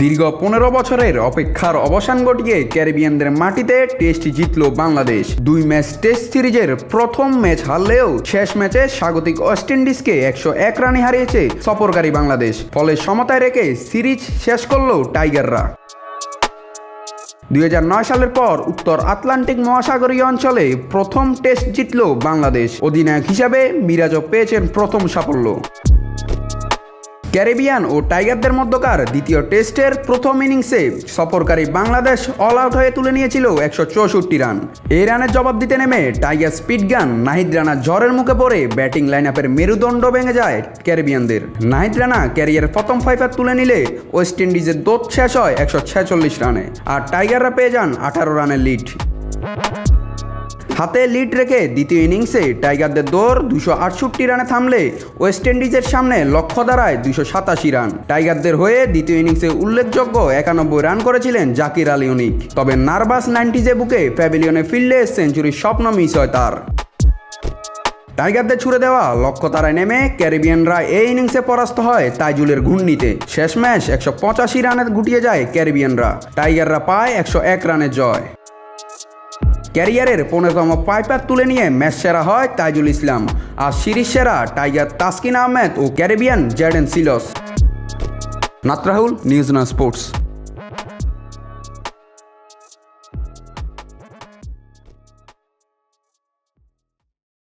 দীর্ঘ 15 বছরের অপেক্ষার অবসান ঘটিয়ে ক্যারিবিয়ানদের মাটিতে টেস্ট জিতল বাংলাদেশ। 2 ম্যাচ টেস্ট সিরিজের প্রথম ম্যাচ হারলেও শেষ ম্যাচে স্বাগতিক ওয়েস্ট ইন্ডিজকে 101 রানে হারিয়েছে সফরকারী বাংলাদেশ। ফলে সমতায় রেখে সিরিজ শেষ করল টাইগাররা। 2009 সালের পর উত্তর আটলান্টিক মহাসাগরীয় অঞ্চলে প্রথম টেস্ট জিতল বাংলাদেশ। অধিনায়ক হিসাবে মিরাজও পেয়েছেন প্রথম সাফল্য। ক্যারিবিয়ান ও টাইগারদের মধ্যকার দ্বিতীয় টেস্টের প্রথম ইনিংসে সফরকারী বাংলাদেশ অল আউট হয়ে তুলে নিয়েছিল 164 রান। এই রানের জবাব দিতে নেমে টাইগার স্পিড গান নাহিদ রানা ঝড়ের মুখে পড়ে ব্যাটিং লাইন আপের মেরুদণ্ড ভেঙে যায় ক্যারিবিয়ানদের। নাহিদ রানা ক্যারিয়ারের প্রথম 5 তুলে নিলে ওয়েস্ট ইন্ডিজের দৌড় শেষ হয় 146 রানে, আর টাইগাররা পেয়ে যান 18 রানের লিড। হাতে লিড রেখে দ্বিতীয় ইনিংসে টাইগারদের দৌড় 268 রানে থামলে ওয়েস্ট ইন্ডিজের সামনে লক্ষ্য দাঁড়ায় 287 রান। টাইগারদের হয়ে দ্বিতীয় ইনিংসে উল্লেখযোগ্য 91 রান করেছিলেন জাকির আলী অনিক। তবে নার্ভাস 90s বুকে প্যাভিলিয়নে ফিরলে সেঞ্চুরির স্বপ্ন মিস হয় তার। টাইগারদের ছুড়ে দেওয়া লক্ষ্য তারায় নেমে ক্যারিবিয়ানরা এই ইনিংসে পরাস্ত হয় তাইজুলের ঘূর্ণিতে। শেষ ম্যাচ 185 রানে গুটিয়ে যায় ক্যারিবিয়ানরা। টাইগাররা পায় 101 রানের জয়। ক্যারিয়ারের 15তম 5 তুলে নিয়ে ম্যাচ সেরা হয় তাইজুল ইসলাম, আর সিরিজ সেরা টাইগার তাসকিন আহমেদ ও ক্যারিবিয়ান জেডেন সিলস। নাত রাহুল, নিউজ 9 স্পোর্টস।